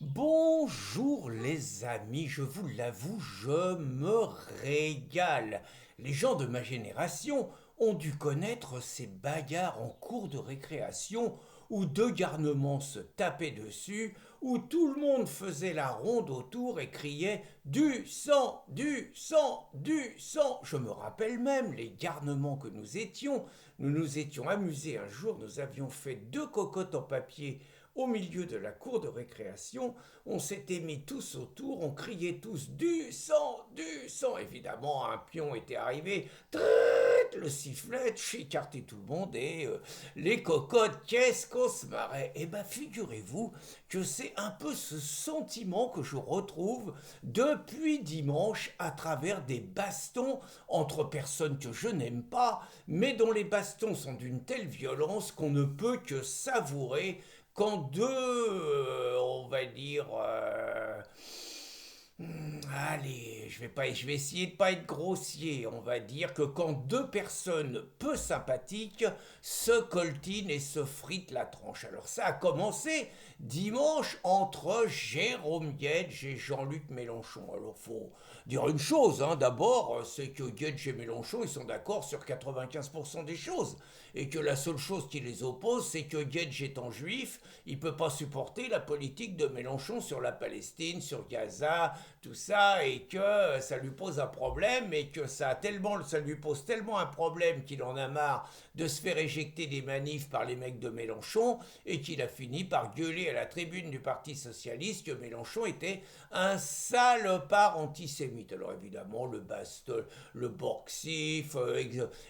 Bonjour les amis, je vous l'avoue, je me régale. Les gens de ma génération ont dû connaître ces bagarres en cours de récréation où deux garnements se tapaient dessus, où tout le monde faisait la ronde autour et criait du sang, du sang, du sang. Je me rappelle même les garnements que nous étions. Nous nous étions amusés un jour, nous avions fait deux cocottes en papier au milieu de la cour de récréation, on s'était mis tous autour, on criait tous du sang, du sang. Évidemment, un pion était arrivé, le sifflet, écartait tout le monde et les cocottes, qu'est-ce qu'on se marrait. Eh bien, figurez-vous que c'est un peu ce sentiment que je retrouve depuis dimanche à travers des bastons entre personnes que je n'aime pas, mais dont les bastons sont d'une telle violence qu'on ne peut que savourer quand deux, on va dire, allez, je vais essayer de pas être grossier. On va dire que quand deux personnes peu sympathiques se coltinent et se fritent la tranche. Alors ça a commencé dimanche entre Jérôme Guedj et Jean-Luc Mélenchon. Alors faut dire une chose, hein. D'abord, c'est que Guedj et Mélenchon, ils sont d'accord sur 95% des choses. Et que la seule chose qui les oppose, c'est que Guedj étant juif, il peut pas supporter la politique de Mélenchon sur la Palestine, sur Gaza, tout ça, et que ça lui pose un problème, et que ça lui pose tellement un problème qu'il en a marre de se faire éjecter des manifs par les mecs de Mélenchon, et qu'il a fini par gueuler à la tribune du Parti Socialiste que Mélenchon était un salopard antisémite. Alors évidemment, le Borxif,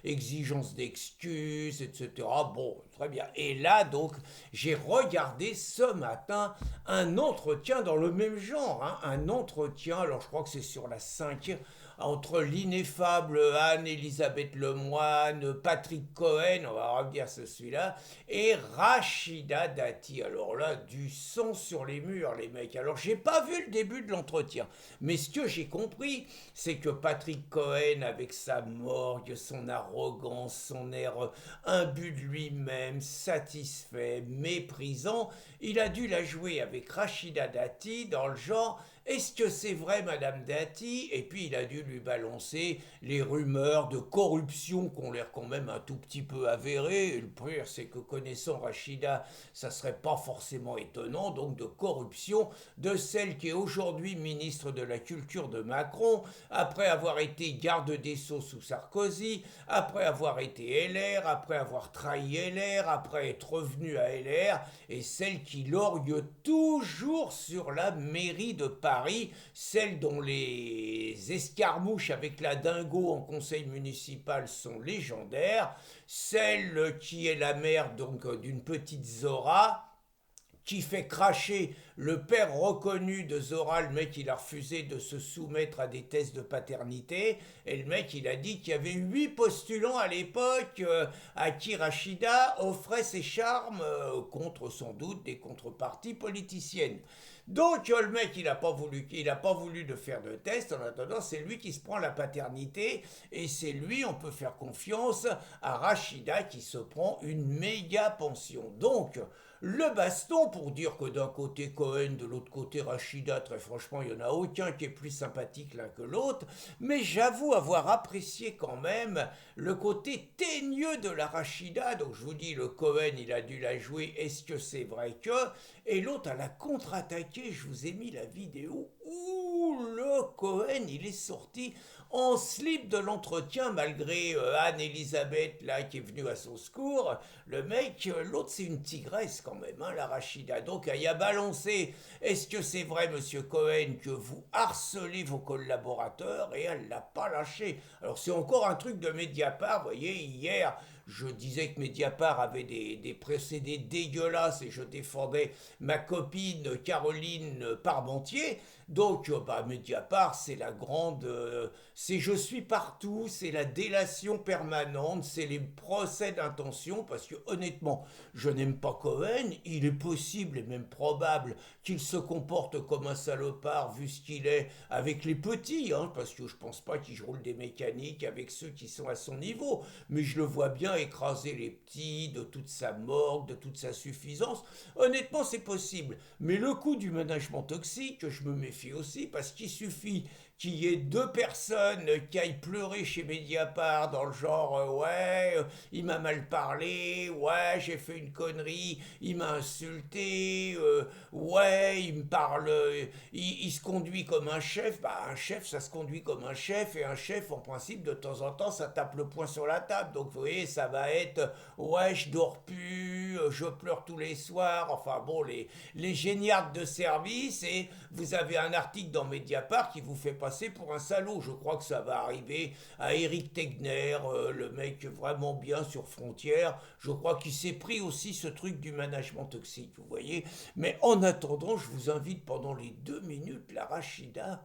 exigence d'excuses, etc. Bon, très bien. Et là, donc, j'ai regardé ce matin un entretien dans le même genre, hein, un entretien, alors je crois que c'est sur la 5 entre l'ineffable Anne-Elisabeth Lemoine, Patrick Cohen, on va revenir sur celui-là, et Rachida Dati. Alors là, du sang sur les murs, les mecs. Alors j'ai pas vu le début de l'entretien, mais ce que j'ai compris, c'est que Patrick Cohen, avec sa morgue, son arrogance, son air imbu de lui-même, satisfait, méprisant, il a dû la jouer avec Rachida Dati dans le genre est-ce que c'est vrai, Madame Dati? Et puis il a dû lui balancer les rumeurs de corruption qui ont l'air quand même un tout petit peu avérées. Et le pire, c'est que connaissant Rachida, ça serait pas forcément étonnant, donc de corruption de celle qui est aujourd'hui ministre de la Culture de Macron, après avoir été garde des Sceaux sous Sarkozy, après avoir été LR, après avoir trahi LR, après être revenu à LR, et celle qui lorgne toujours sur la mairie de Paris, celle dont les escarmouches avec la dingo en conseil municipal sont légendaires, celle qui est la mère donc d'une petite Zora, qui fait cracher le père reconnu de Zora. Le mec, il a refusé de se soumettre à des tests de paternité. Et le mec, il a dit qu'il y avait 8 postulants à l'époque à qui Rachida offrait ses charmes contre sans doute des contreparties politiciennes. Donc le mec, il a pas voulu de faire de test. En attendant, c'est lui qui se prend la paternité et c'est lui, on peut faire confiance à Rachida qui se prend une méga pension. Donc le baston pour dire que d'un côté Cohen, de l'autre côté Rachida, très franchement, il n'y en a aucun qui est plus sympathique l'un que l'autre, mais j'avoue avoir apprécié quand même le côté teigneux de la Rachida. Donc je vous dis, le Cohen, il a dû la jouer, est-ce que c'est vrai que, et l'autre à la contre-attaqué, je vous ai mis la vidéo où le Cohen, il est sorti en slip de l'entretien malgré Anne-Elisabeth là qui est venue à son secours. Le mec, l'autre c'est une tigresse quand même, hein, la Rachida. Donc elle y a balancé, est-ce que c'est vrai monsieur Cohen que vous harcelez vos collaborateurs, et elle l'a pas lâché. Alors c'est encore un truc de Mediapart, vous voyez, hier je disais que Mediapart avait des procédés dégueulasses et je défendais ma copine Caroline Parmentier. Donc, bah, Mediapart, c'est la grande. C'est je suis partout, c'est la délation permanente, c'est les procès d'intention, parce que honnêtement, je n'aime pas Cohen. Il est possible et même probable qu'il se comporte comme un salopard, vu ce qu'il est avec les petits, hein, parce que je pense pas qu'il roule des mécaniques avec ceux qui sont à son niveau. Mais je le vois bien écraser les petits de toute sa morgue, de toute sa suffisance. Honnêtement, c'est possible. Mais le coup du management toxique, je me méfie aussi parce qu'il suffit qu'il y ait deux personnes qui aillent pleurer chez Mediapart dans le genre ouais, il m'a mal parlé, ouais, j'ai fait une connerie, il m'a insulté, ouais, il me parle, il se conduit comme un chef. Bah, un chef, ça se conduit comme un chef, et un chef, en principe, de temps en temps, ça tape le poing sur la table. Donc, vous voyez, ça va être ouais, je dors plus, je pleure tous les soirs. Enfin, bon, les géniards de service, et vous avez un article dans Mediapart qui vous fait passer pour un salaud. Je crois que ça va arriver à Eric Tegner, le mec vraiment bien sur Frontières. Je crois qu'il s'est pris aussi ce truc du management toxique, vous voyez. Mais en attendant, je vous invite pendant les 2 minutes, la Rachida.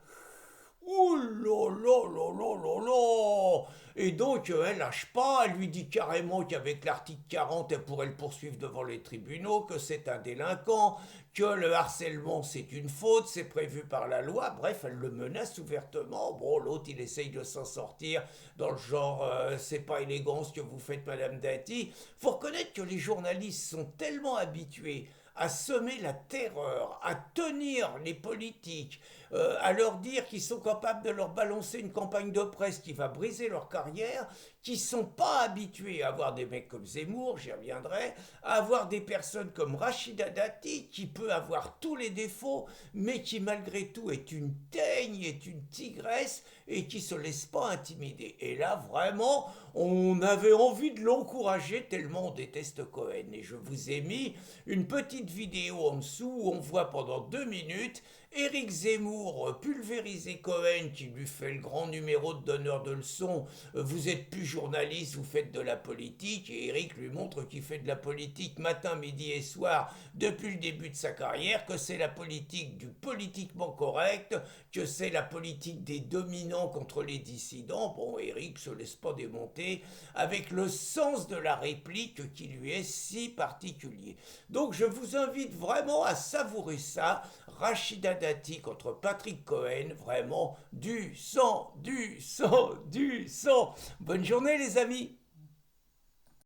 Ouh là là là là là là. Et donc, elle lâche pas, elle lui dit carrément qu'avec l'article 40, elle pourrait le poursuivre devant les tribunaux, que c'est un délinquant, que le harcèlement c'est une faute, c'est prévu par la loi. Bref, elle le menace ouvertement. Bon, l'autre, il essaye de s'en sortir dans le genre c'est pas élégant ce que vous faites, Madame Dati. Faut reconnaître que les journalistes sont tellement habitués à semer la terreur, à tenir les politiques, à leur dire qu'ils sont capables de leur balancer une campagne de presse qui va briser leur carrière, qui ne sont pas habitués à avoir des mecs comme Zemmour, j'y reviendrai, à avoir des personnes comme Rachida Dati, qui peut avoir tous les défauts, mais qui malgré tout est une teigne, est une tigresse, et qui ne se laisse pas intimider. Et là, vraiment, on avait envie de l'encourager tellement on déteste Cohen. Et je vous ai mis une petite vidéo en dessous où on voit pendant 2 minutes Éric Zemmour pulvériser Cohen qui lui fait le grand numéro de donneur de leçons. Vous êtes plus journaliste, vous faites de la politique. Et Éric lui montre qu'il fait de la politique matin, midi et soir depuis le début de sa carrière, que c'est la politique du politiquement correct, que c'est la politique des dominants contre les dissidents. Bon, Éric se laisse pas démonter avec le sens de la réplique qui lui est si particulier. Donc je vous invite vraiment à savourer ça. Rachida Dati contre Patrick Cohen, vraiment du sang, du sang, du sang. Bonne journée les amis.